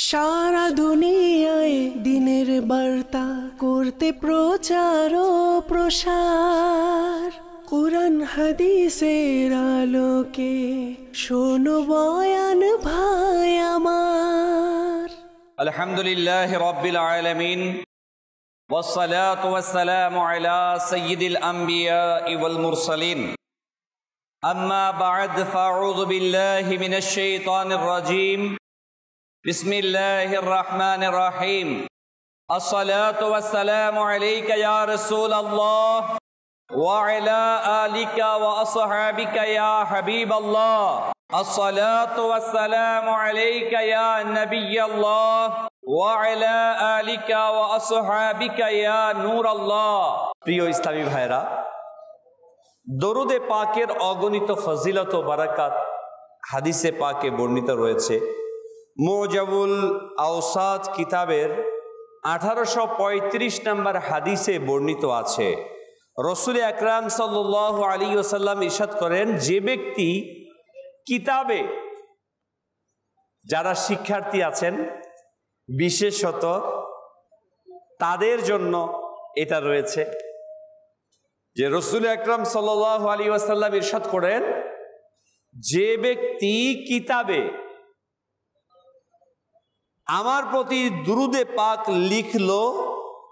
সারা দুনিয়ায় দিনের বার্তা করতে প্রচার ও প্রসার, কুরআন হাদিসের আলোকে শোনো বয়ান ভাই আমার। আলহামদুলিল্লাহি রাব্বিল আলামিন ওয়াসসালাতু ওয়াসসালামু আলা সাইয়্যিদিল আমবিয়াই ওয়াল মুরসালিন। আম্মা বা'দ ফাআউযু বিল্লাহি মিনাশ শাইতানির রাজীম। বিসমিল্লাহির রহমানির রহিম। আসসালাতু ওয়াসসালামু আলাইকা ইয়া রাসূলাল্লাহ ওয়া আলা আলিকা ওয়া আসহাবিকা ইয়া হাবিবাল্লাহ। আসসালাতু ওয়াসসালামু আলাইকা ইয়া নবিয়াল্লাহ ওয়া আলা আলিকা ওয়া আসহাবিকা ইয়া নূরাল্লাহ। প্রিয় ইসলামী ভাইরা, দরুদে পাকের অগণিত ফজিলত ও বারাকাত হাদিসে পাকে বর্ণিত রয়েছে। মুজাবুল আওসাত কিতাবের 1835 নম্বর হাদিসে বর্ণিত আছে, রাসূল আকরাম সাল্লাল্লাহু আলাইহি ওয়াসাল্লাম ইরশাদ করেন, যে ব্যক্তি কিতাবে, যারা শিক্ষার্থী আছেন বিশেষত তাদের জন্য এটা রয়েছে, যে রাসূল আকরাম সাল্লাল্লাহু আলাইহি ওয়াসাল্লাম ইরশাদ করেন, যে ব্যক্তি কিতাবে আমার প্রতি দুরুদে পাক লিখলো,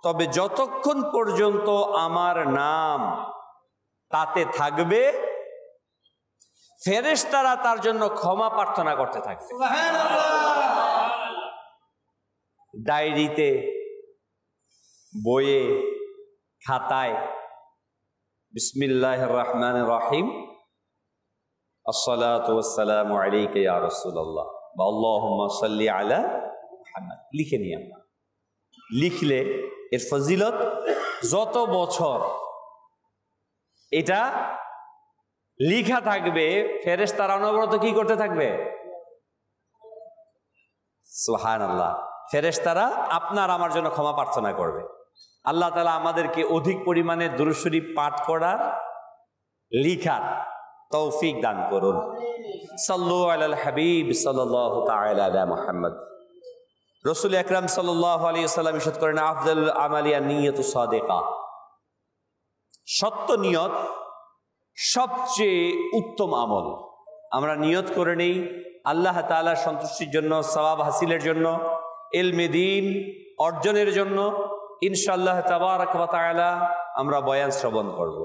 তবে যতক্ষণ পর্যন্ত আমার নাম তাতে থাকবে, ফেরেশতারা তার জন্য ক্ষমা প্রার্থনা করতে থাকবে। ডায়েরিতে, বইয়ে, খাতায় বিসমিল্লাহির রহমানির রহিম আসসালাতু ওয়াসসালামু আলাইকা ইয়া রাসূলুল্লাহ বা আল্লাহুম্মা সাল্লি আলা মুহাম্মাদ লিখে নিই আমরা। লিখলে এর ফজিলত যত বছর এটা লিখা থাকবে, ফেরেশতারা অনবরত কি করতে থাকবে? সুবহানাল্লাহ। ফেরেশতারা আপনার আমার জন্য ক্ষমা প্রার্থনা করবে। আল্লাহ তাআলা আমাদেরকে অধিক পরিমাণে দুরূদ শরীফ পাঠ করার, লিখার তৌফিক দান করুন। সাল্লু আলাল হাবিব সাল্লাল্লাহু তাআলা আলা মুহাম্মদ। রাসূল আকরাম সাল্লাল্লাহু আলাইহি ওয়াসাল্লাম ইরশাদ করেন, আফদালুল আমালি আন-নিয়াতু সাদিকা। সত্য নিয়ত সবচেয়ে উত্তম আমল। আমরা নিয়ত করে নেই আল্লাহ তাআলার সন্তুষ্টির জন্য, সওয়াব হাসিলের জন্য, ইলমে দ্বীন অর্জনের জন্য। ইনশাআল্লাহ তাবারাক ওয়া তাআলা আমরা বয়ান শ্রবণ করব,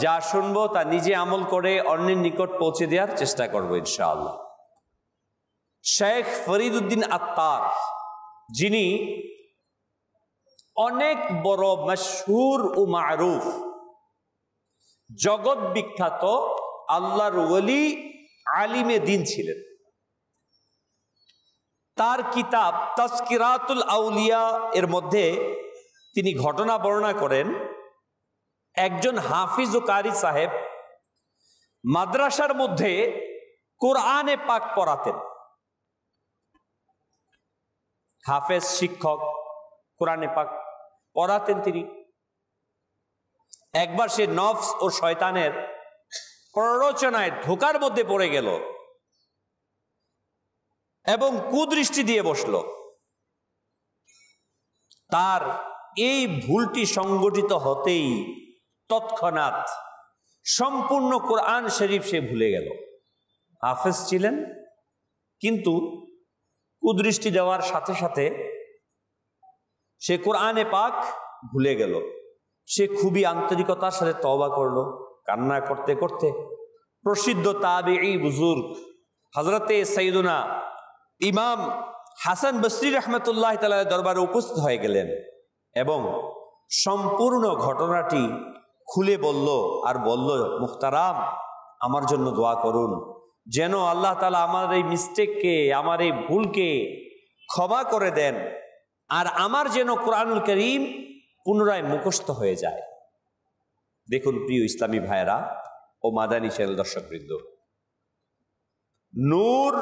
যা শুনবো তা নিজে আমল করে অন্যের নিকট পৌঁছে দেওয়ার চেষ্টা করব ইনশাআল্লাহ। শেখ ফরিদউদ্দিন আত্তার, যিনি অনেক বড় মশহুর ও মারুফ, জগৎ বিখ্যাত আল্লাহর ওলি, আলিমে দ্বীন ছিলেন। তার কিতাব তাজকিরাতুল আউলিয়া এর মধ্যে তিনি ঘটনা বর্ণনা করেন, একজন হাফিজ ও কারি সাহেব মাদ্রাসার মধ্যে কোরআনে পাক পড়াতেন। হাফেজ শিক্ষক কোরআনে পাক পড়াতেন তিনি। একবার সে নফস ও শয়তানের প্ররোচনায় ধোকার মধ্যে পড়ে গেল এবং কুদৃষ্টি দিয়ে বসল। তার এই ভুলটি সংগঠিত হতেই তৎক্ষণাৎ সম্পূর্ণ কোরআন শরীফ সে ভুলে গেল। হাফেজ ছিলেন, কিন্তু কুদৃষ্টি দেওয়ার সাথে সাথে সে কোরআনে পাক ভুলে গেল। সে খুবই আন্তরিকতার সাথে তওবা করলো। কান্না করতে করতে প্রসিদ্ধ তাবিঈ বুজুর্গ হযরতে সাইয়্যিদুনা ইমাম হাসান বসরি রাহমাতুল্লাহি তাআলার দরবারে উপস্থিত হয়ে গেলেন এবং সম্পূর্ণ ঘটনাটি খুলে বলল আর বলল, মুহতারাম, আমার জন্য দোয়া করুন, যেন আল্লাহ তাআলা আমার এই মিস্টেককে, আমার এই ভুলকে ক্ষমা করে দেন, আর আমার যেন কোরআনুল কারীম পুনরায় মুখস্থ হয়ে যায়। দেখুন প্রিয় ইসলামী ভাইরা ও মাদানী চ্যানেল দর্শকবৃন্দ, নূর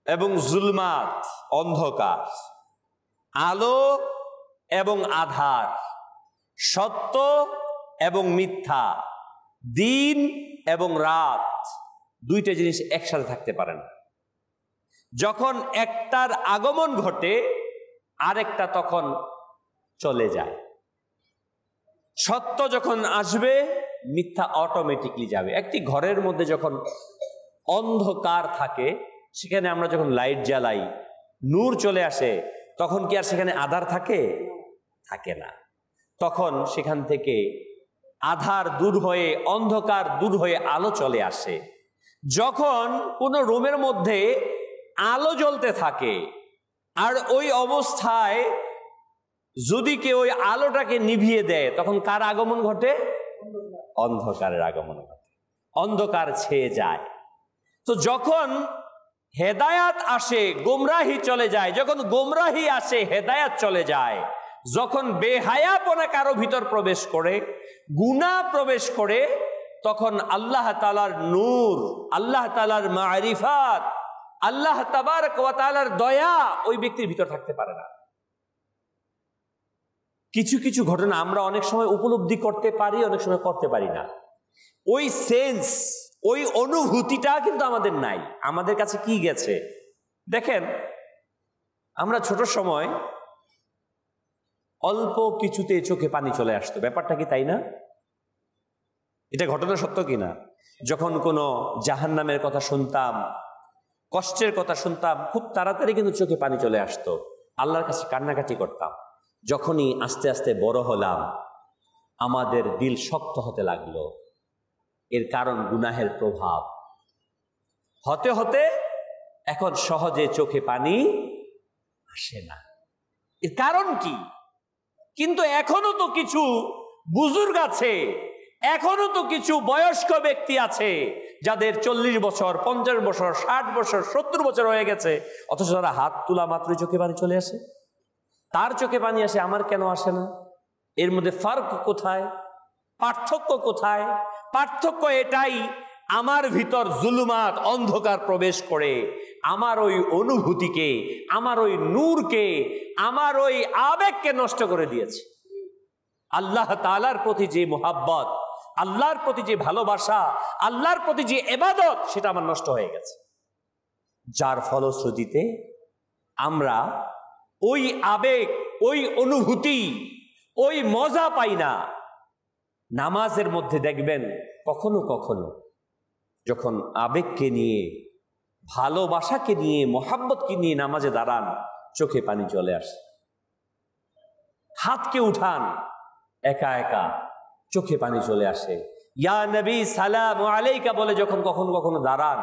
এবং জুলমাত অন্ধকার, আলো এবং আধার, সত্য এবং মিথ্যা, দিন এবং রাত, দুইটা জিনিস একসাথে থাকতে পারে না। যখন একটার আগমন ঘটে আরেকটা তখন চলে যায়। সত্য যখন আসবে মিথ্যা অটোমেটিকলি যাবে। একটি ঘরের মধ্যে যখন অন্ধকার থাকে সেখানে আমরা যখন লাইট জ্বালাই, নূর চলে আসে, তখন কি আর সেখানে আধার থাকে? থাকে না। তখন সেখান থেকে আধার দূর হয়ে, অন্ধকার দূর হয়ে আলো চলে আসে। যখন কোনো রুমের মধ্যে আলো জ্বলতে থাকে আর ওই অবস্থায় যদি কেউ ওই আলোটাকে নিভিয়ে দেয়, তখন কার আগমন ঘটে? অন্ধকারের আগমন ঘটে, অন্ধকার ছেয়ে যায়। তো যখন হেদায়াত আসে গোমরাহি চলে যায়, যখন গোমরাহি আসে হেদায়াত চলে যায়, যখন বেহায়াপনা কারো ভিতর প্রবেশ করে, গুনাহ প্রবেশ করে, তখন আল্লাহ তাআলার নূর, আল্লাহ তাআলার মারিফাত, আল্লাহ তাবারক ওয়া তাআলার দয়া ওই ব্যক্তির ভিতর থাকতে পারে না। কিছু কিছু ঘটনা আমরা অনেক সময় উপলব্ধি করতে পারি, অনেক সময় করতে পারি না। ওই সেন্স, ওই অনুভূতিটা কিন্তু আমাদের নাই। আমাদের কাছে কি গেছে দেখেন, আমরা ছোট সময় অল্প কিছুতে চোখে পানি চলে আসতো, ব্যাপারটা কি তাই না? এটা ঘটনা সত্য কিনা? যখন কোনো জাহান্নামের কথা শুনতাম, কষ্টের কথা শুনতাম, খুব তাড়াতাড়ি কিন্তু চোখে পানি চলে আসতো, আল্লাহর কাছে কান্নাকাটি করতাম। যখনই আস্তে আস্তে বড় হলাম আমাদের দিল শক্ত হতে লাগলো। এর কারণ গুনাহের প্রভাব। হতে হতে এখন সহজে চোখে পানি আসে না। এর কারণ কি? কিন্তু এখনো তো কিছু বুজুর্গ আছে, এখনো তো কিছু বয়স্ক ব্যক্তি আছে যাদের 40 বছর, 50 বছর, 60 বছর, 70 বছর হয়ে গেছে, অথচ তারা হাত তোলা মাত্রই চোখে পানি চলে আসে। তার চোখে পানি আসে, আমার কেন আসে না? এর মধ্যে ফার্ক কোথায়? পার্থক্য কোথায়? পার্থক্য এটাই, আমার ভিতর জুলুমাত, অন্ধকার প্রবেশ করে আমার ওই অনুভূতিকে, আমার ওই নূরকে, আমার ওই আবেগকে নষ্ট করে দিয়েছে। আল্লাহ তাআলার প্রতি যে মোহাব্বত, আল্লাহর প্রতি যে ভালোবাসা, আল্লাহর প্রতি যে ইবাদত, সেটা আমার নষ্ট হয়ে গেছে। যার ফলশ্রুতিতে আমরা ওই আবেগ, ওই অনুভূতি, ওই মজা পাই না। নামাজের মধ্যে দেখবেন কখনো কখনো যখন আবেগকে নিয়ে, ভালোবাসাকে নিয়ে, মোহাব্বতকে নিয়ে নামাজে দাঁড়ান, চোখে পানি চলে আসে। হাতকে উঠান, একা একা চোখে পানি চলে আসে। ইয়া নবী সালাম আলাইকা বলে যখন কখনো কখনো দাঁড়ান,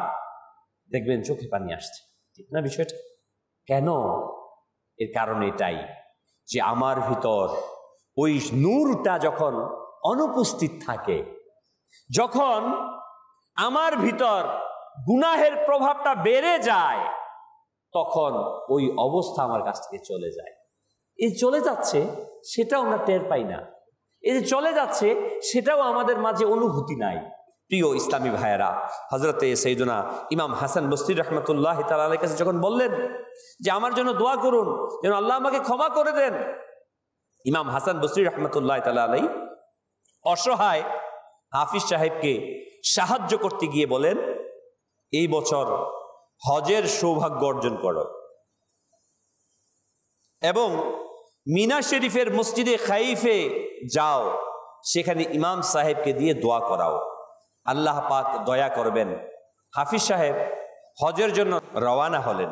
দেখবেন চোখে পানি আসছে। ঠিক না বিষয়টা? কেন? এর কারণ এটাই যে আমার ভিতর ওই নূরটা যখন অনুপস্থিত থাকে, যখন আমার ভিতর গুনাহের প্রভাবটা বেড়ে যায়, তখন ওই অবস্থা আমার কাছ থেকে চলে যায়। এই চলে যাচ্ছে সেটাও আমরা টের পাই না। এই যে চলে যাচ্ছে সেটাও আমাদের মাঝে অনুভূতি নাই। প্রিয় ইসলামী ভাইয়েরা, হযরতে সাইয়্যিদুনা ইমাম হাসান বসরি রাহমাতুল্লাহি তাআলা আলাইহির কাছে যখন বললেন যে আমার জন্য দোয়া করুন যেন আল্লাহ আমাকে ক্ষমা করে দেন, ইমাম হাসান বসরি রাহমাতুল্লাহি তাআলা আলাইহি অসহায় হাফিজ সাহেবকে সাহায্য করতে গিয়ে বলেন, এই বছর হজের সৌভাগ্য অর্জন করো এবং মিনা শরীফের মসজিদে খাইফে যাও, সেখানে ইমাম সাহেবকে দিয়ে দোয়া করাও, আল্লাহ পাক দয়া করবেন। হাফিজ সাহেব হজের জন্য রওয়ানা হলেন।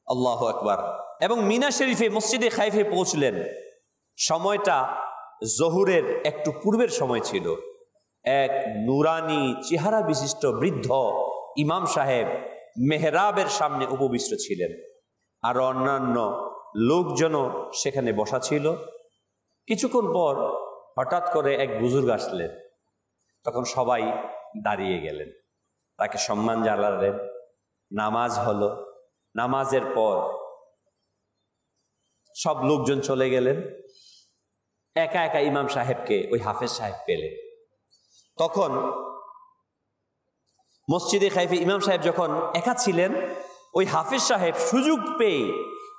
আল্লাহু আকবার। এবং মিনা শরীফে মসজিদে খাইফে পৌঁছলেন। সময়টা জোহরের একটু পূর্বের সময় ছিল। এক নুরানি চেহারা বিশিষ্ট বৃদ্ধ ইমাম সাহেব মেহরাবের সামনে উপবিষ্ট ছিলেন, আর অন্যান্য লোকজনও সেখানে বসা ছিল। কিছুক্ষণ পর হঠাৎ করে এক বুজুর্গ আসলেন, তখন সবাই দাঁড়িয়ে গেলেন, তাকে সম্মান জানালেন। নামাজ হলো, নামাজের পর সব লোকজন চলে গেলেন, একা একা ইমাম সাহেবকে ওই হাফেজ সাহেব পেলেন। তখন মসজিদে খাইফে ইমাম সাহেব যখন একা ছিলেন, ওই হাফেজ সাহেব সুযোগ পেয়ে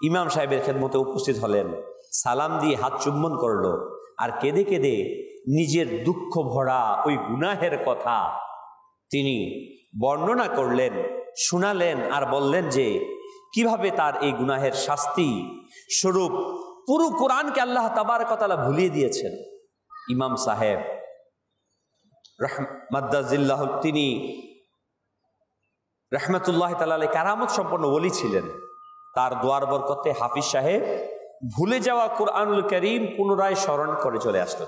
ইমাম সাহেবের খেদমতে উপস্থিত হলেন, সালাম দিয়ে হাত চুম্বন করলো, আর কেঁদে কেঁদে নিজের দুঃখ ভরা ওই গুনাহের কথা তিনি বর্ণনা করলেন। শুনালেন আর বললেন যে কিভাবে তার এই গুনাহের শাস্তি স্বরূপ পুরো কোরআনকে আল্লাহ তাবারক ওয়া তাআলা ভুলিয়ে দিয়েছেন। ইমাম সাহেব মাদ্দাজিল্লাহ তিনি রহমতুল্লাহ তাআলা আলাইহি কারামত সম্পন্ন ওলি ছিলেন। তার দোয়ার বরকতে হাফিজ সাহেব ভুলে যাওয়া কোরআনুল কারীম পুনরায় স্মরণ করে চলে আসলো।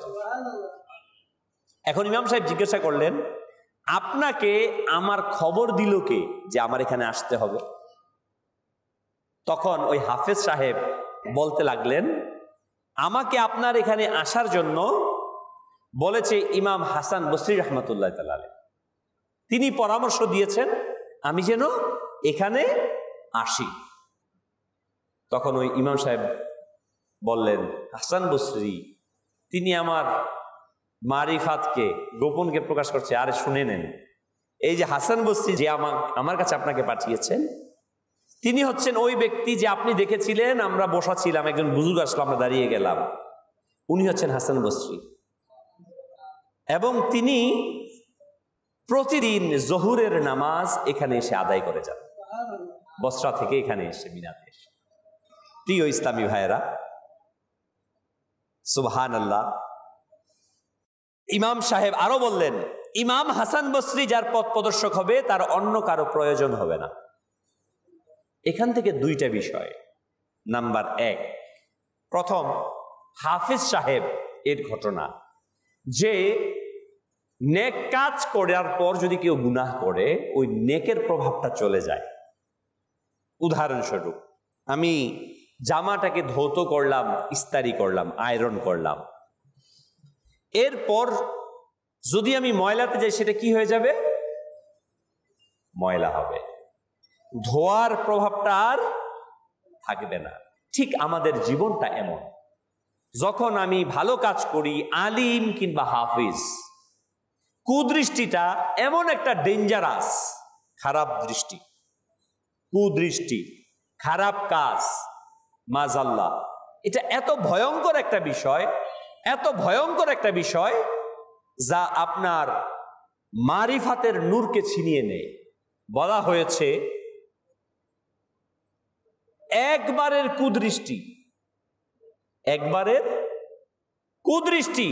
এখন ইমাম সাহেব জিজ্ঞাসা করলেন, আপনাকে আমার খবর দিল কে যে আমার এখানে আসতে হবে? তখন ওই হাফেজ সাহেব বলতে লাগলেন, আমাকে আপনার এখানে আসার জন্য বলেছে ইমাম হাসান বসরি রহমতুল্লাহ তাআলা আলাইহি। তিনি পরামর্শ দিয়েছেন আমি যেন এখানে আসি। তখন ওই ইমাম সাহেব বললেন, হাসান বসরি তিনি আমার মারিফাতকে গোপনকে প্রকাশ করছে। আরে শুনে নেন, এই যে হাসান বসরি যে আমার কাছে আপনাকে পাঠিয়েছেন, তিনি হচ্ছেন ওই ব্যক্তি যে আপনি দেখেছিলেন, আমরা বসা ছিলাম, একজন বুজুর্গ আসলো, আমরা দাঁড়িয়ে গেলাম, উনি হচ্ছেন হাসান বসরি। এবং তিনি প্রতিদিন জোহরের নামাজ এখানে এসে আদায় করে যান, বসরা থেকে এখানে এসে মিনাতে এসে। প্রিয় ইসলামী ভাইয়েরা, সুবহানাল্লাহ। ইমাম সাহেব আরো বললেন, ইমাম হাসান বসরি যার পথ প্রদর্শক হবে তার অন্য কারো প্রয়োজন হবে না। এখান থেকে দুইটা বিষয়। নাম্বার এক, প্রথম হাফিজ সাহেব এর ঘটনা, যে নেক কাজ করার পর যদি কেউ গুনাহ করে ওই নেকের প্রভাবটা চলে যায়। উদাহরণস্বরূপ, আমি জামাটাকে ধৌত করলাম, ইস্তারি করলাম, আয়রন করলাম, এরপর যদি আমি ময়লাতে যাই সেটা কি হয়ে যাবে? ময়লা হবে, ধোয়ার প্রভাবটা আর থাকবে না। ঠিক আমাদের জীবনটা এমন, যখন আমি ভালো কাজ করি, আলিম কিংবা হাফিজ, কুদৃষ্টিটা এমন একটা ডেঞ্জারাস, খারাপ দৃষ্টি, কুদৃষ্টি, খারাপ কাজ, মাজাল্লাহ, এটা এত ভয়ঙ্কর একটা বিষয়, এত ভয়ঙ্কর একটা বিষয় যা আপনার মারিফাতের নূরকে ছিনিয়ে নেয়। বলা হয়েছে একবারের কুদৃষ্টি, একবারের কুদৃষ্টি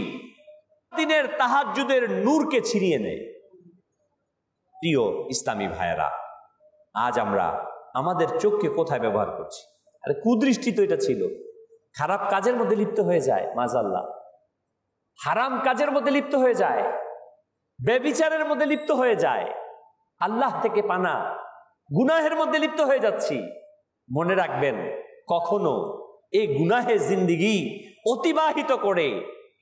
দিনের তাহাজ্জুদের নূরকে ছিনিয়ে নেয়। প্রিয় ইসলামী ভাইয়েরা, আজ আমরা আমাদের চোখকে কোথায় ব্যবহার করছি? আরে কুদৃষ্টি তো এটা ছিল, খারাপ কাজের মধ্যে লিপ্ত হয়ে যায়, মাজাল্লাহ, হারাম কাজের মধ্যে লিপ্ত হয়ে যায়, ব্যভিচারের মধ্যে লিপ্ত হয়ে যায়, আল্লাহ থেকে পানা গুনাহের মধ্যে লিপ্ত হয়ে যাচ্ছি। মনে রাখবেন, কখনো এই গুনাহে জিন্দিগি অতিবাহিত করে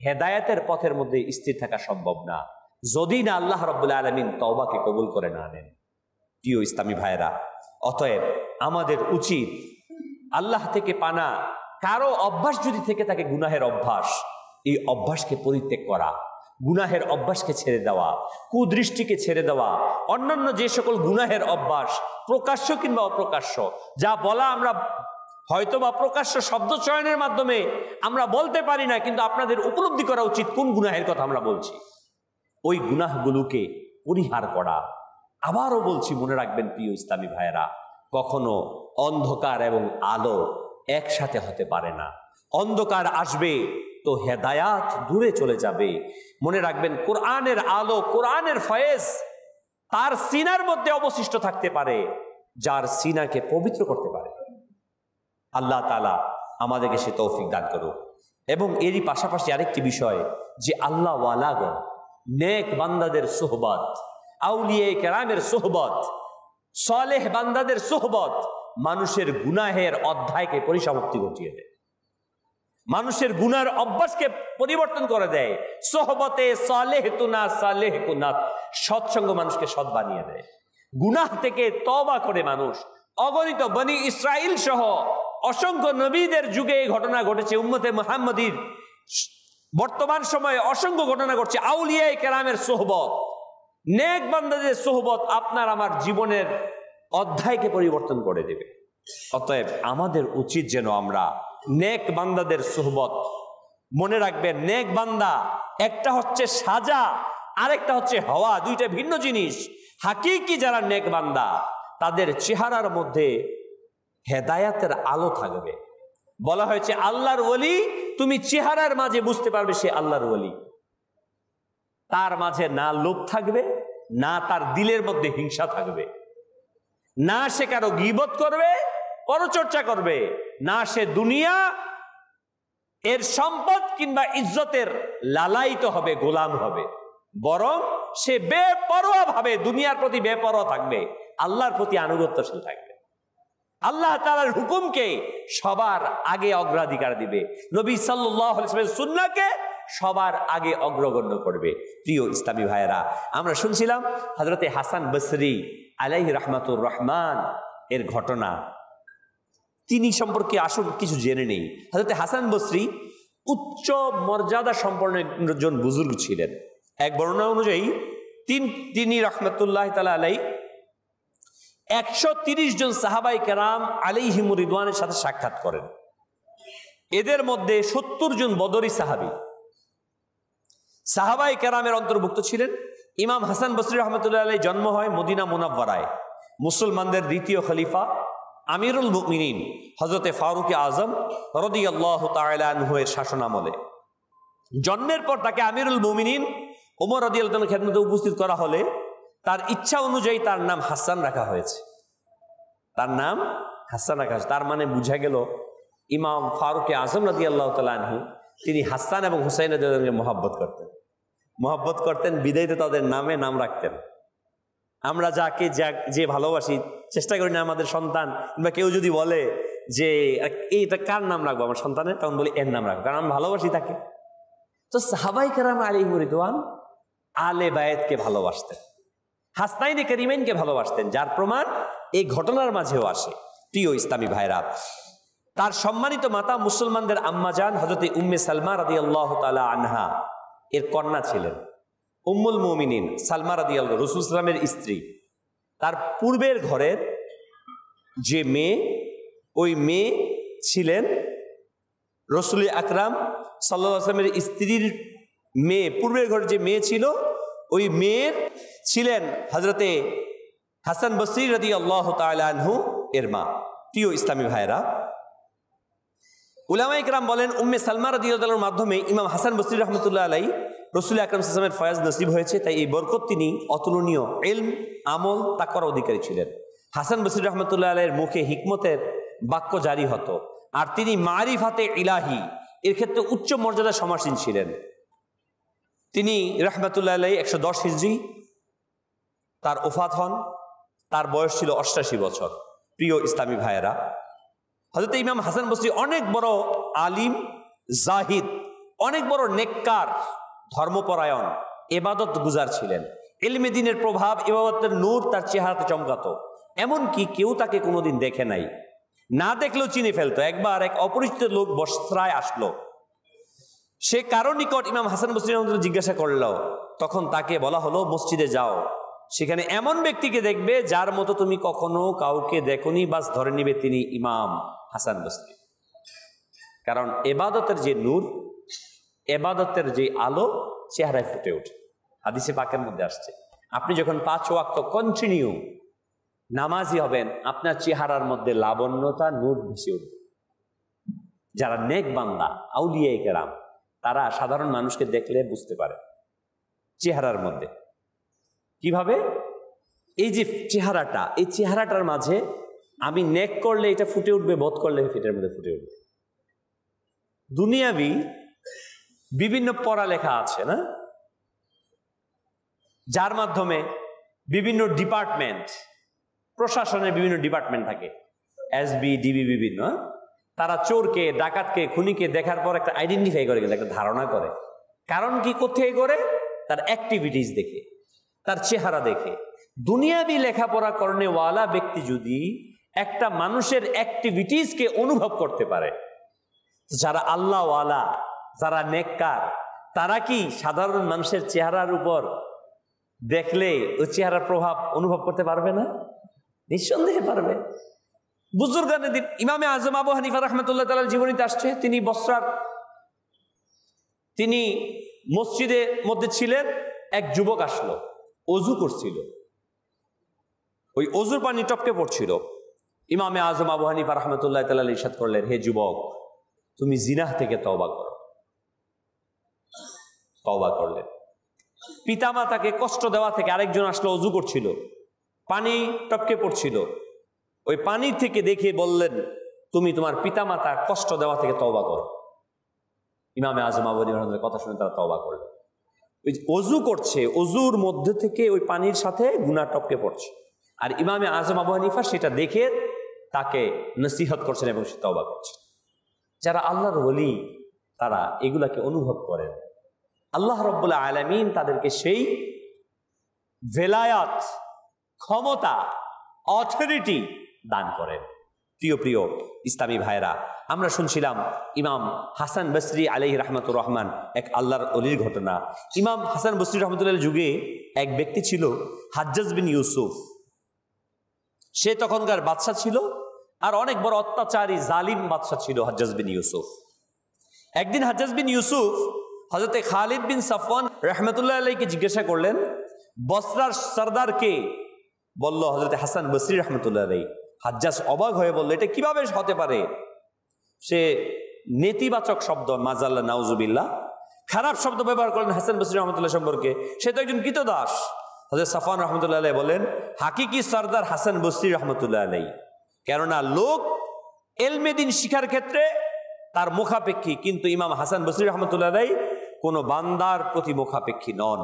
হেদায়েতের পথের মধ্যে স্থির থাকা সম্ভব না, যদি না আল্লাহ রাব্বুল আলামিন তওবাকে কবুল করে না নেন। প্রিয় ইসলামী ভাইরা, অতএব আমাদের উচিত আল্লাহ থেকে পানা কারো অভ্যাস যদি থেকে থাকে গুনাহের অভ্যাস, এই অভ্যাসকে পরিত্যাগ করা, গুনাহের অভ্যাসকে ছেড়ে দেওয়া, কুদৃষ্টিকে ছেড়ে দেওয়া, অন্যান্য যে সকল গুনাহের অভ্যাস প্রকাশ্য কিংবা অপ্রকাশ্য, যা বলা আমরা হয়তোবা প্রকাশ্য শব্দ চয়নের মাধ্যমে আমরা বলতে পারি না, কিন্তু আপনাদের উপলব্ধি করা উচিত কোন গুনাহের কথা আমরা বলছি। ওই গুনাহগুলোকে পরিহার করা। আবারও বলছি, মনে রাখবেন প্রিয় ইসলামী ভাইয়েরা, কখনো অন্ধকার এবং আলো একসাথে হতে পারে না। অন্ধকার আসবে তো হেদায়াত দূরে চলে যাবে। মনে রাখবেন, কোরআনের আলো, কোরআনের ফয়েজ তার সিনার মধ্যে অবশিষ্ট থাকতে পারে, যার সিনাকে পবিত্র করতে পারে। আল্লাহ তাআলা আমাদেরকে সে তৌফিক দান করুক। এবং এরই পাশাপাশি আরেকটি বিষয়, যে আল্লাহ ওয়ালাগণ, নেক বান্দাদের সোহবত, আউলিয়া কেরামের সোহবত, সালেহ বান্দাদের সোহবত মানুষের গুনাহের অধ্যায়কে পরিসমাপ্তি ঘটিয়ে দেয়, মানুষের গুনার অভ্যাসকে পরিবর্তন করে দেয়। সোহবতে সালেহ তুনা সালেহ কুনাত, সৎসঙ্গ মানুষকে সৎ বানিয়ে দেয়। গুনাহ থেকে তওবা করে মানুষ, অগণিত বনি ইসরাইল সহ অসংখ্য নবীদের যুগে এই ঘটনা ঘটেছে। উম্মতে মুহাম্মাদীর বর্তমান সময়ে অসংখ্য ঘটনা ঘটছে। আউলিয়া কেরামের সোহবত, নেক বান্দাদের সোহবত আপনার আমার জীবনের অধ্যায়কে পরিবর্তন করে দেবে। অতএব আমাদের উচিত যেন আমরা নেক বান্দাদের সোহবত, মনে রাখবেন নেক বান্দা একটা হচ্ছে সাজা, আরেকটা হচ্ছে হওয়া, দুইটা ভিন্ন জিনিস। হাকিকি যারা নেক বান্দা, তাদের চেহারার মধ্যে হেদায়াতের আলো থাকবে। বলা হয়েছে আল্লাহর ওলি তুমি চেহারার মাঝে বুঝতে পারবে সে আল্লাহর ওলি। তার মাঝে না লোভ থাকবে, না তার দিলের মধ্যে হিংসা থাকবে, না সে কারো গীবত করবে, পরচর্চা করবে, না সে দুনিয়া এর সম্পদ কিংবা ইজ্জতের লালায়িত হবে, গোলাম হবে, বরং সে বেপরোয়া ভাবে দুনিয়ার প্রতি বেপরোয়া থাকবে, আল্লাহর প্রতি আনুগত্যশীল থাকবে, আল্লাহ তাআলার হুকুমকে সবার আগে অগ্রাধিকার দিবে, নবী সাল্লাল্লাহু আলাইহি ওয়াসাল্লামের সুন্নাহকে সবার আগে অগ্রগণ্য করবে। প্রিয় ইসলামী ভাইয়েরা, আমরা শুনছিলাম হযরতে হাসান বসরি আলাইহি রাহমাতুর রহমান এর ঘটনা। তিনি সম্পর্কে আসুন কিছু জেনে নেই। হযরতে হাসান বসরি উচ্চ মর্যাদা সম্পন্ন একজন বুজুর্গ ছিলেন। এক বর্ণনা অনুযায়ী তিনি রাহমাতুল্লাহ তাআলা আলাইহি 130 জন সাহাবায়ে কেরাম আলাইহিমুর রিদওয়ানের সাথে সাক্ষাৎ করেন। এদের মধ্যে 70 জন বদরি সাহাবায়ে কেরামের অন্তর্ভুক্ত ছিলেন। ইমাম হাসান বসরি রাহমাতুল্লাহ আলাইহি জন্ম হয় মদিনা মুনাওয়ারায়। মুসলমানদের দ্বিতীয় খলিফা আমিরুল মুমিনিন হযরতে ফারুক আজম রাদিয়াল্লাহু তাআলা আনহু এর শাসনামলে জন্মের পর তাকে আমিরুল মুমিনিন ওমর রাদিয়াল্লাহু তাআলার খেদমতে উপস্থিত করা হলে তার ইচ্ছা অনুযায়ী তার নাম হাসান রাখা হয়েছে। তার নাম হাসান রাখা হয়েছে। তার মানে বুঝা গেল ইমাম ফারুক আজম রাদিয়াল্লাহু তাআলা আনহু তিনি হাসান এবং হুসাইন রাদিয়াল্লাহু আনহুকে মহব্বত করতেন, বিদায়ী তাদের নামে নাম রাখতেন। আমরা যাকে যে ভালোবাসি চেষ্টা করি না আমাদের সন্তান কিংবা কেউ যদি বলে যে এইটা কার নাম রাখবো আমার সন্তানের, তখন বলি এর নাম রাখবো, কারণ আমি ভালোবাসি তাকে। তো সাহাবায়ে কেরাম আলাইহিমুর রিদওয়ান আলে বায়েতকে ভালোবাসতেন, হাসনাইনে কারিমাইনকে ভালোবাসতেন, যার প্রমাণ এই ঘটনার মাঝেও আসে। প্রিয় ইসলামী ভাইরা, তার সম্মানিত মাতা মুসলমানদের আম্মাজান হযরতে উম্মে সালমা রাদিয়াল্লাহু তাআলা আনহা এর কন্যা ছিলেন। উম্মুল মুমিনিন সালমা রাদিয়াল্লাহু রাসূল সাল্লাল্লাহু আলাইহি ওয়াসাল্লামের স্ত্রী। তার পূর্বের ঘরের যে মেয়ে, ওই মেয়ে ছিলেন রাসূল আকরাম সাল্লাল্লাহু আলাইহি ওয়াসাল্লামের স্ত্রীর মেয়ে। পূর্বের ঘরের যে মেয়ে ছিল ওই মেয়ের ছিলেন হযরতে হাসান বসরি রাদিয়াল্লাহু তাআলা আনহু এর মা। প্রিয় ইসলামী ভাইরা, উলামায়ে কেরাম বলেন উম্মে সালমা রাদিয়াল্লাহু তাআলার মাধ্যমে ইমাম হাসান বসরি রাহমাতুল্লাহ আলাইহি রাসূল আকরাম সাল্লাল্লাহু আলাইহি ওয়াসাল্লামের ফয়েজ নসিব হয়েছে। তাই এই বরকত তিনি অতুলনীয় ইলম, আমল, তাকওয়ার অধিকারী ছিলেন। হাসান বসরি রাহমাতুল্লাহ আলাইহির মুখে হিকমতের বাক্য জারি হতো, আর তিনি মারিফাতে ইলাহি এর ক্ষেত্রে উচ্চ মর্যাদা সমাসীন ছিলেন। তিনি রাহমাতুল্লাহ আলাইহি 110 হিজরি তার ওফাত হন। তার বয়স ছিল 88 বছর। প্রিয় ইসলামী ভাইয়েরা, হযরত ইমাম হাসান বসরি অনেক বড় আলিম, জাহিদ, অনেক বড় নেককার, ধর্মপরায়ণ, ইবাদত গুজার ছিলেন। ইলমে দ্বীনের প্রভাব, ইবাদতের নূর তার চেহারাতে চমকাতো। এমনকি কেউ তাকে কোনোদিন দেখে নাই, না দেখলেও চিনে ফেলতো। একবার এক অপরিচিত লোক বসরায় আসলো, সে কারো নিকট ইমাম হাসান বসরি জিজ্ঞাসা করলো। তখন তাকে বলা হলো মসজিদে যাও, সেখানে এমন ব্যক্তিকে দেখবে যার মতো তুমি কখনো কাউকে দেখোনি, বাস ধরে নিবে তিনি ইমাম হাসান বসরি। কারণ ইবাদতের যে নূর, ইবাদতের যে আলো চেহারায় ফুটে ওঠে। হাদিসে পাকের মধ্যে আসছে, আপনি যখন 5 ওয়াক্ত কন্টিনিউ নামাজি হবেন, আপনার চেহারার মধ্যে লাবণ্যতা, নূর ভেসে উঠবে। যারা নেক বান্দা, আউলিয়া কেরাম, তারা সাধারণ মানুষকে দেখলে বুঝতে পারে চেহারার মধ্যে কিভাবে এই যে চেহারাটা, এই চেহারাটার মাঝে আমি নেক করলে এটা ফুটে উঠবে, বদ করলে এটার মধ্যে ফুটে উঠবে। দুনিয়াবি বিভিন্ন পড়ালেখা আছে না, যার মাধ্যমে বিভিন্ন ডিপার্টমেন্ট, প্রশাসনের বিভিন্ন ডিপার্টমেন্ট থাকে, এসবি, ডিবি, বিভিন্ন, তারা চোরকে, ডাকাতকে, খুনিকে দেখার পর একটা আইডেন্টিফাই করে, কিন্তু একটা ধারণা করে। কারণ কি, কোথায় করে? তার অ্যাক্টিভিটিস দেখে, তার চেহারা দেখে। দুনিয়াবি লেখাপড়া করনেওয়ালা ব্যক্তি যদি একটা মানুষের অ্যাক্টিভিটিসকে অনুভব করতে পারে, যারা আল্লাহওয়ালা, যারা নেককার, তারা কি সাধারণ মানুষের চেহারার উপর দেখলে ওই চেহারার প্রভাব অনুভব করতে পারবে না? নিঃসন্দেহে পারবে। বুজুর্গানে দিন ইমামে আজম আবু হানিফা রাহমাতুল্লাহ তাআলার জীবনীতে আসছে, তিনি মসজিদের মধ্যে ছিলেন, এক যুবক আসলো, অজু করছিল। ওই অজুর পানি টপকে পড়ছিল। ইমামে আজম আবু হানিফা রাহমাতুল্লাহ তাআলা ইরশাদ করলেন, হে যুবক, তুমি জিনাহ থেকে তওবা করো। তওবা করলেন। পিতামাতাকে কষ্ট দেওয়া থেকে আরেকজন আসলো, অজু করছিল, পানি টপকে পড়ছিল, ওই পানি থেকে দেখে বললেন, তুমি তোমার পিতামাতা কষ্ট দেওয়া থেকে তওবা করো। ইমামে আজম আবু হানিফার কথা শুনে তারা তওবা করলেন। ওই অজু করছে, অজুর মধ্যে থেকে ওই পানির সাথে গুনাহ টপকে পড়ছে, আর ইমামে আজম আবু হানিফা সেটা দেখে তাকে নসিহত করছেন এবং সে তওবা করছেন। যারা আল্লাহর ওলি তারা এগুলাকে অনুভব করেন। আল্লাহ রাব্বুল আলামিন তাদেরকে সেই ভেলায়াত, ক্ষমতা, অথরিটি দান করেন। প্রিয় প্রিয় ইসলামী ভাইরা, আমরা শুনছিলাম ইমাম হাসান বসরি আলাইহি রাহমাতুর রহমান, এক আল্লাহর ওলির ঘটনা। ইমাম হাসান বসরি রহমতুল্লাহ যুগে এক ব্যক্তি ছিল হাজ্জাজ বিন ইউসুফ। সে তখনকার বাদশা ছিল, আর অনেক বড় অত্যাচারী জালিম বাদশা ছিল হাজ্জাজ বিন ইউসুফ। একদিন হাজ্জাজ বিন ইউসুফ হযরতে খালিদ বিন সাফওয়ান রাহমাতুল্লাহ আলাইহিকে জিজ্ঞাসা করলেন, বসরার সরদার কে? বলল হযরতে হাসান বসরি রাহমাতুল্লাহ আলাইহি। হাজ্জাজ অবাক হয়ে বলল, এটা কিভাবে হতে পারে? সে নেতিবাচক শব্দ, মাজাল্লাহ নাউজুবিল্লাহ, খারাপ শব্দ ব্যবহার করলেন হাসান বসরি রহমতুল্লাহ সম্পর্কে। সে তো একজন কৃতদাস। হযরত সাফওয়ান রহমতুল্লাহ আলাইহি বলেন, হাকিকি সরদার হাসান বসরি রহমতুল্লাহ আলাইহি। কেননা লোক ইলমে দ্বীন শিক্ষার ক্ষেত্রে তার মুখাপেক্ষী, কিন্তু ইমাম হাসান বসরি রহমতুল্লাহ আলাইহি কোনো বান্দার প্রতি মুখাপেক্ষী নন।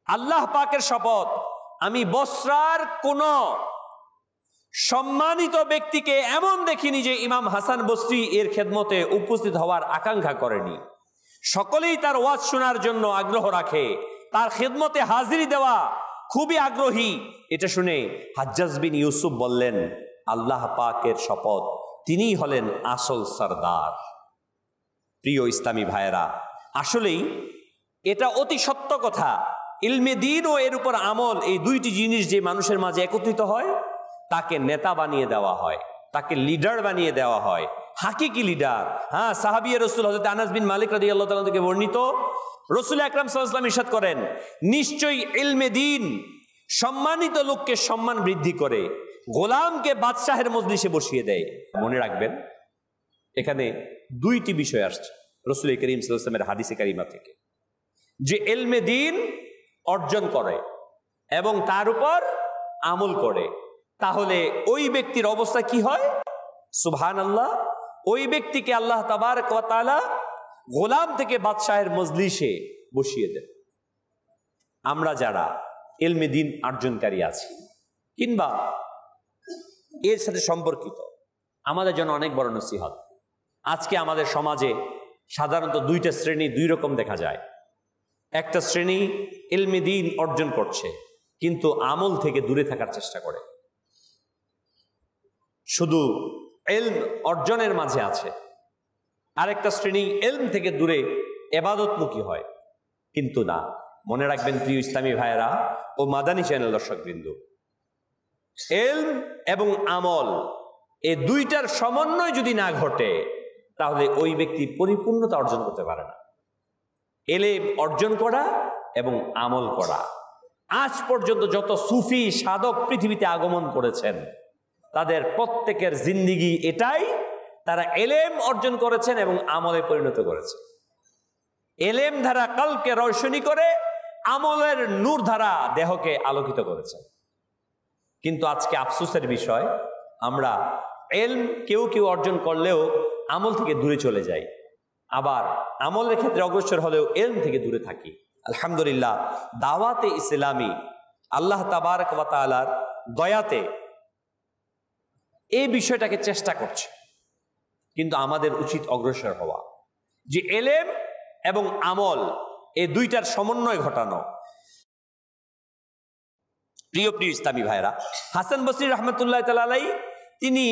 আল্লাহ পাকের শপথ, আমি বসরার কোন সম্মানিত ব্যক্তিকে এমন দেখিনি যে ইমাম হাসান বসরি এর খেদমতে উপস্থিত হওয়ার আকাঙ্ক্ষা করেনি। সকলেই তার ওয়াজ শোনার জন্য আগ্রহ রাখে, তার খেদমতে হাজিরি দেওয়া খুবই আগ্রহী। এটা শুনে হাজ্জাজ বিন ইউসুফ বললেন, আল্লাহ পাকের শপথ, তিনিই হলেন আসল সরদার। প্রিয় ইসলামী ভাইয়েরা, আসলেই এটা অতি সত্য কথা। ইলমে দ্বীন ও এর উপর আমল, এই দুইটি জিনিস যে মানুষের মাঝে একত্রিত হয়, তাকে নেতা বানিয়ে দেওয়া হয়, তাকে লিডার বানিয়ে দেওয়া হয়, হাকিকি লিডার। হ্যাঁ, সাহাবিয়ে রাসূল হযরত আনাস বিন মালিক রাদিয়াল্লাহু তাআলা থেকে বর্ণিত, রাসূল আকরাম সাল্লাল্লাহু আলাইহি ওয়াসাল্লাম ইরশাদ করেন, নিশ্চয়ই ইলমে দ্বীন সম্মানিত লোককে সম্মান বৃদ্ধি করে, গোলামকে বাদশাহের মজলিসে বসিয়ে দেয়। মনে রাখবেন, এখানে দুইটি বিষয় আসছে রাসূল করিম সাল্লাল্লাহু আলাইহি ওয়াসাল্লামের হাদিসে কারিমা থেকে, যে ইলমে দ্বীন অর্জন করে এবং তার উপর আমল করে, তাহলে ওই ব্যক্তির অবস্থা কি হয়? সুবহানাল্লাহ, ওই ব্যক্তিকে আল্লাহ তাবারক ওয়া তাআলা গোলাম থেকে বাদশাহের মজলিসে বসিয়ে দেন। আমরা যারা ইলমে দ্বীন অর্জনকারী আছি কিংবা এর সাথে সম্পর্কিত, আমাদের জন্য অনেক বড় নসিহত। আজকে আমাদের সমাজে সাধারণত দুইটা শ্রেণী, দুই রকম দেখা যায়। একটা শ্রেণী ইলমে দ্বীন অর্জন করছে কিন্তু আমল থেকে দূরে থাকার চেষ্টা করে, শুধু ইলম অর্জনের মাঝে আছে। আরেকটা শ্রেণী ইলম থেকে দূরে ইবাদতমুখী হয়। কিন্তু না, মনে রাখবেন প্রিয় ইসলামী ভাইয়েরা ও মাদানী চ্যানেল দর্শকবৃন্দ, ইলম এবং আমল এই দুইটার সমন্বয় যদি না ঘটে, তাহলে ওই ব্যক্তি পরিপূর্ণতা অর্জন করতে পারে না। ইলম অর্জন করা এবং আমল করা, আজ পর্যন্ত যত সুফি সাধক পৃথিবীতে আগমন করেছেন, তাদের প্রত্যেকের জিন্দিগি এটাই, তারা ইলম অর্জন করেছেন এবং আমলে পরিণত করেছেন। ইলম ধারা কালকে রৌশনী করে, আমলের নূর ধারা দেহকে আলোকিত করেছেন। কিন্তু আজকে আফসোসের বিষয়, আমরা ইলম কেউ কেউ অর্জন করলেও আমল থেকে দূরে চলে যাই, আবার আমলের ক্ষেত্রে অগ্রসর হলেও ইলম থেকে দূরে থাকি। আলহামদুলিল্লাহ, দাওয়াতে ইসলামী আল্লাহ তাবারক ওয়া তাআলার দয়াতে এই বিষয়টাকে চেষ্টা করছে, কিন্তু আমাদের উচিত অগ্রসর হওয়া, যে ইলম এবং আমল এই দুইটার সমন্বয় ঘটানো। প্রিয় প্রিয় ইসলামী ভাইরা, হাসান বসরি রহমতুল্লাহ তাআলা আলাইহি তিনি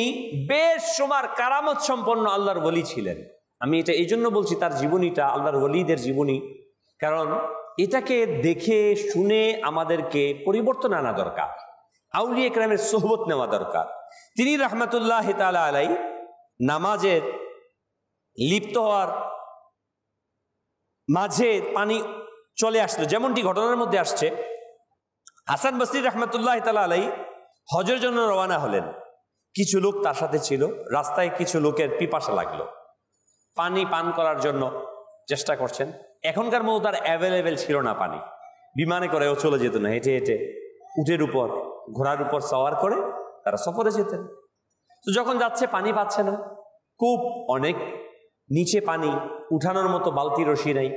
বেশ সুমার কারামত সম্পন্ন আল্লাহর ওলি ছিলেন। আমি এটা এই জন্য বলছি, তার জীবনীটা আল্লাহর ওলিদের জীবনী, কারণ এটাকে দেখে শুনে আমাদেরকে পরিবর্তন আনা দরকার, আউলিয়া কেরামের সোহবত নেওয়া দরকার। তিনি রহমতুল্লাহ তাআলা আলাইহি নামাজের লিপ্ত হওয়ার মাঝে পানি চলে আসলো, যেমনটি ঘটনার মধ্যে আসছে। হাসান বসরি রহমতুল্লাহ তাআলা আলাইহি হজের জন্য রওনা হলেন। কিছু লোক তার সাথে ছিল। রাস্তায় কিছু লোকের পিপাসা লাগলো, পানি পান করার জন্য চেষ্টা করছেন। এখনকার মতো তার অ্যাভেলেবেল ছিল না পানি, বিমানে করেও চলে যেত না, হেঁটে হেঁটে উটের উপর ঘোড়ার উপর সওয়ার করে তারা সফরে যেতেন। তো যখন যাচ্ছে পানি পাচ্ছে না, কূপ অনেক নিচে, পানি উঠানোর মতো বালতি রশি নাই।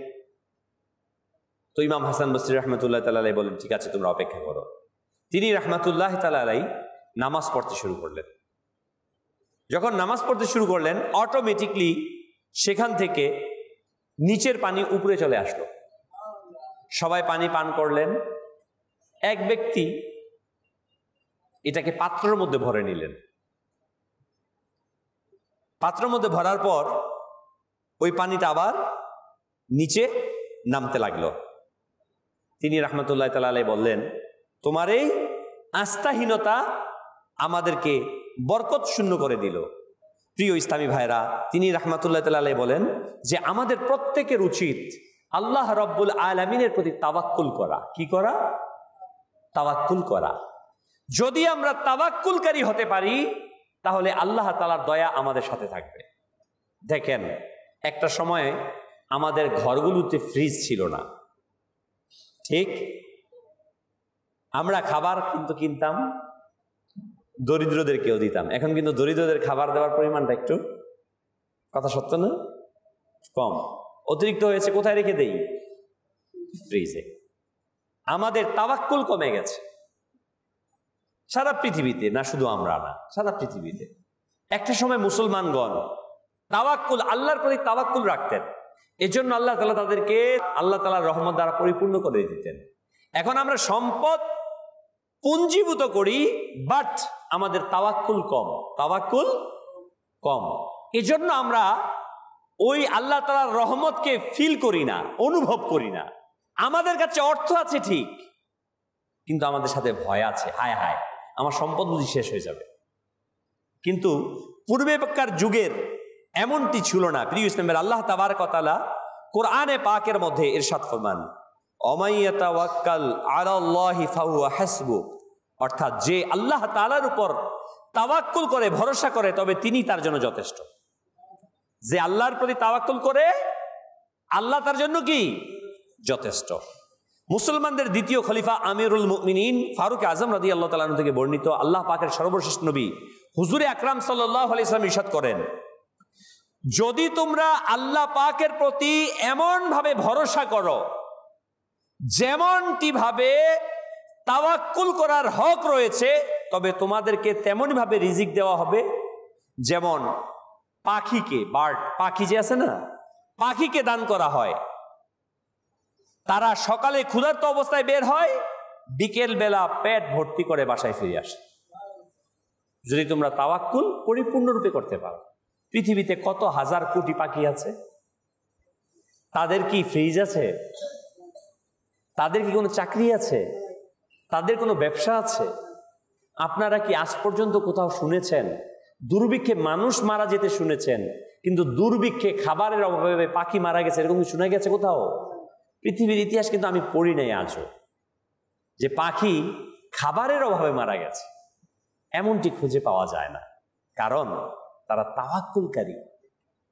তো ইমাম হাসান বসরি রহমতুল্লাহ তাআলা আলাইহি বলেন, ঠিক আছে তোমরা অপেক্ষা করো। তিনি রহমতুল্লাহ তাআলা আলাইহি নামাজ পড়তে শুরু করলেন। যখন নামাজ পড়তে শুরু করলেন, অটোমেটিকলি সেখান থেকে নিচের পানি উপরে চলে আসলো। সবাই পানি পান করলেন। এক ব্যক্তি এটাকে পাত্রের মধ্যে ভরে নিলেন। পাত্রের মধ্যে ভরার পর ওই পানিটা আবার নিচে নামতে লাগলো। তিনি রহমতুল্লাহ তাআলা আলাইহি বললেন, তোমার এই আস্থাহীনতা আমাদেরকে বরকত শূন্য করে দিল। প্রিয় ইসলামী ভাইরা, তিনি রহমতুল্লাহ তাআলা আলাইহি বলেন যে আমাদের প্রত্যেকের উচিত আল্লাহ রব্বুল আলামিনের প্রতি তাওয়াক্কুল করা। কি করা? তাওয়াক্কুল করা। যদি আমরা তাওয়াক্কুলকারী হতে পারি তাহলে আল্লাহ তাআলার দয়া আমাদের সাথে থাকবে। দেখেন, একটা সময় আমাদের ঘরগুলোতে ফ্রিজ ছিল না, ঠিক? আমরা খাবার কিন্তু কিনতাম, দরিদ্রদেরকেও দিতাম। এখন কিন্তু দরিদ্রদের খাবার দেওয়ার পরিমাণটা একটু, কথা সত্য না, কম, অতিরিক্ত হয়েছে। কোথায় রেখে দেই? ফ্রিজে। আমাদের তাওয়াক্কুল কমে গেছে সারা পৃথিবীতে, না শুধু আমরা না, সারা পৃথিবীতে। একটা সময় মুসলমানগণ তাওয়াক্কুল, আল্লাহর প্রতি তাওয়াক্কুল রাখতেন। এজন্য আল্লাহ তাআলা তাদেরকে আল্লাহ তাআলার রহমত দ্বারা পরিপূর্ণ করে দিতেন। এখন আমরা সম্পদ পুঞ্জীভূত করি, বাট আমাদের তাওয়াক্কুল কম, তাওয়াক্কুল কম। এজন্য আমরা ওই আল্লাহ তাআলার রহমতকে ফিল করি না, অনুভব করি না। আমাদের কাছে অর্থ আছে ঠিক, কিন্তু আমাদের সাথে ভয় আছে, হায় হায় আমার সম্পদ বুঝি শেষ হয়ে যাবে। কিন্তু পূর্বেকার যুগের এমনটি ছিল না। প্রিয় ইসলামের আল্লাহ তাবারক ওয়া তাআলা কোরআনে পাকের মধ্যে ইরশাদ ফরমান, অমাইয়াতাওয়াক্কাল আলাল্লাহি ফাহুয়া হাসবু, অর্থাৎ যে আল্লাহ তাআলার উপর তাওয়াক্কুল করে, ভরসা করে, তবে তিনি তার জন্য যথেষ্ট। যে আল্লাহর প্রতি তাওয়াক্কুল করে, আল্লাহ তার জন্য কি? যথেষ্ট। মুসলমানদের দ্বিতীয় খলিফা আমিরুল মুমিনিন ফারুক আজম রাদিয়াল্লাহু তাআলা আনহু থেকে বর্ণিত, আল্লাহ পাকের সর্বশ্রেষ্ঠ নবী হুজুরে আকরাম সাল্লাল্লাহু আলাইহি ওয়াসাল্লাম ইরশাদ করেন, যদি তোমরা আল্লাহ পাকের প্রতি এমন ভাবে ভরসা করো যেমনটি ভাবে তাওয়াক্কুল করার হক রয়েছে, তবে তোমাদেরকে তেমনই ভাবে রিজিক দেওয়া হবে যেমন পাখিকে, বার্ড, পাখি যে আছে না, পাখিকে দান করা হয়। তারা সকালে ক্ষুধার্ত অবস্থায় বের হয়, বিকেল বেলা পেট ভর্তি করে বাসায় ফিরে আসে। যদি তোমরা তাওয়াক্কুল পরিপূর্ণরূপে করতে পারো। পৃথিবীতে কত হাজার কোটি পাখি আছে, তাদের কি ফ্রিজ আছে? তাদের কি কোনো চাকরি আছে? তাদের কোনো ব্যবসা আছে? আপনারা কি আজ পর্যন্ত কোথাও শুনেছেন দুর্ভিক্ষে মানুষ মারা যেতে শুনেছেন, কিন্তু দুর্ভিক্ষে খাবারের অভাবে পাখি মারা গেছে এরকম শোনা গেছে কোথাও? পৃথিবীর ইতিহাস কিন্তু আমি পড়ি নাই আজও যে পাখি খাবারের অভাবে মারা গেছে, এমনটি খুঁজে পাওয়া যায় না। কারণ তারা তাওয়াক্কুলকারী।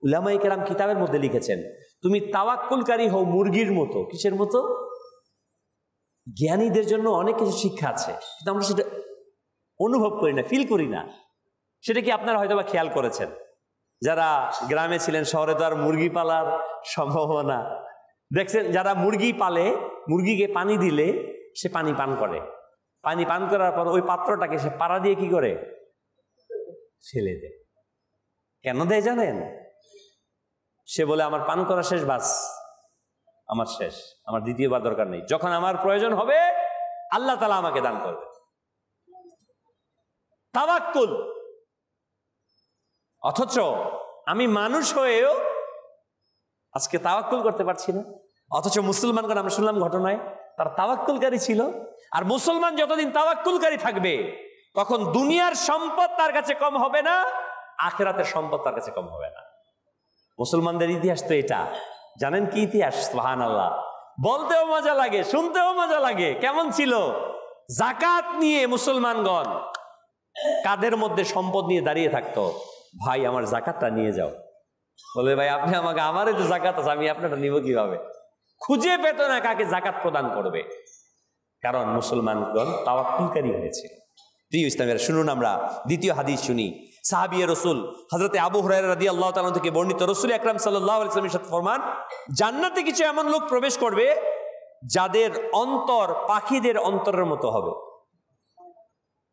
উলামায়ে কেরাম কিতাবের মধ্যে লিখেছেন, তুমি তাওয়াক্কুলকারী হও মুরগির মতো। কিসের মতো? জ্ঞানীদের জন্য অনেক কিছু শিক্ষা আছে, কিন্তু আমরা সেটা অনুভব করি না, ফিল করি না। সেটা কি আপনারা হয়তো বা খেয়াল করেছেন? যারা গ্রামে ছিলেন, শহরে তো আর মুরগি পালার সম্ভাবনা, দেখছেন যারা মুরগি পালে, মুরগিকে পানি দিলে সে পানি পান করে, পানি পান করার পর ওই পাত্রটাকে সে পাড়া দিয়ে কি করে? ফেলে দেয়। কেন দেয় জানেন? সে বলে আমার পান করা শেষ, বাস আমার শেষ, আমার দ্বিতীয়বার দরকার নেই, যখন আমার প্রয়োজন হবে আল্লাহ তাআলা আমাকে দান করবে। তাওয়াক্কুল। অথচ আমি মানুষ হয়েও আজকে তাওয়াক্কুল করতে পারছি না। অথচ মুসলমানগণ, আমরা শুনলাম ঘটনায়, তারা তাওয়াক্কুলকারী ছিল। আর মুসলমান যতদিন তাওয়াক্কুলকারী থাকবে, তখন দুনিয়ার সম্পদ তার কাছে কম হবে না, আখিরাতের সম্পদ তার কাছে কম হবে না। মুসলমানদের ইতিহাস তো এটা। জানেন কি ইতিহাস? সুবহানাল্লাহ, বলতেও মজা লাগে, শুনতেও মজা লাগে। কেমন ছিল? যাকাত নিয়ে মুসলমানগণ কাদের মধ্যে সম্পদ নিয়ে দাঁড়িয়ে থাকতো, ভাই আমার জাকাতটা নিয়ে যাও। বলে ভাই আপনি আমাকে, আমারই তো জাকাত আছে, আমি আপনারটা নিব কিভাবে? খুঁজে পেত না কাকে জাকাত প্রদান করবে, কারণ মুসলমানগণ তাওয়াক্কুলকারী হয়েছিল। প্রিয় ইসলামের শুনুন, আমরা দ্বিতীয় হাদিস শুনি। সাহাবিয়ে রসুল হযরতে আবু হুরায়রা রাদিয়াল্লাহু তাআলা থেকে বর্ণিত, রাসূল আকরাম সাল্লাল্লাহু আলাইহি ওয়াসাল্লাম ইরশাদ ফরমান, জান্নাতে কিছু এমন লোক প্রবেশ করবে যাদের অন্তর পাখিদের অন্তরের মতো হবে।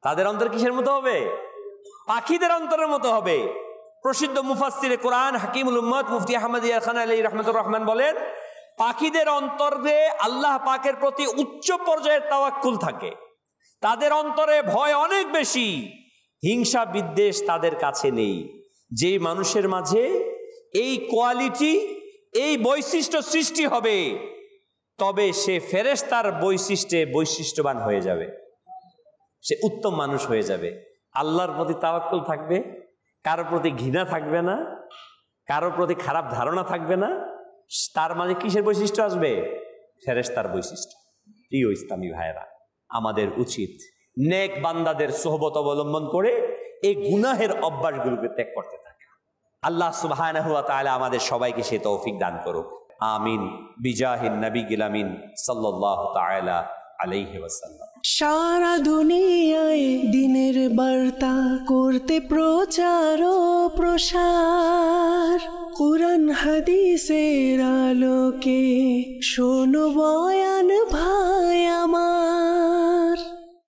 তাদের অন্তর কিসের মতো হবে? পাখিদের অন্তরের মতো হবে। প্রসিদ্ধ মুফাসসিরে কোরআন হাকিমুল উম্মত মুফতি আহমদ ইয়ার খান আলাইহি রাহমাতুর রহমান বলেন, পাখিদের অন্তরে আল্লাহ পাকের প্রতি উচ্চ পর্যায়ের তাওয়াক্কুল থাকে, তাদের অন্তরে ভয় অনেক বেশি, হিংসা বিদ্বেষ তাদের কাছে নেই। যে মানুষের মাঝে এই কোয়ালিটি, এই বৈশিষ্ট্য সৃষ্টি হবে, তবে সে ফেরেশতার বৈশিষ্ট্যে বৈশিষ্ট্যবান হয়ে যাবে, সে উত্তম মানুষ হয়ে যাবে। আল্লাহর প্রতি তাওয়াক্কুল থাকবে, কারোর প্রতি ঘৃণা থাকবে না, কারোর প্রতি খারাপ ধারণা থাকবে না। তার মাঝে কিসের বৈশিষ্ট্য আসবে? ফেরেশতার বৈশিষ্ট্য। প্রিয় ইসলামী ভাইয়েরা, আমাদের উচিত নেক বান্দাদের সোহবত অবলম্বন করে এই গুনাহের অভ্যাসগুলোকে ত্যাগ করতে থাকা। আল্লাহ সুবহানাহু ওয়া তাআলা আমাদের সবাইকে সে তৌফিক দান করুক। আমিন। বিজাহিন নবী গিলামিন সাল্লাল্লাহু তাআলা আলাইহি ওয়াসাল্লাম। সারা দুনিয়ায় দিনের বার্তা করতে প্রচার ও প্রসার, কুরআন হাদিসের আলোকে শোনো বয়ান ভাই আমার।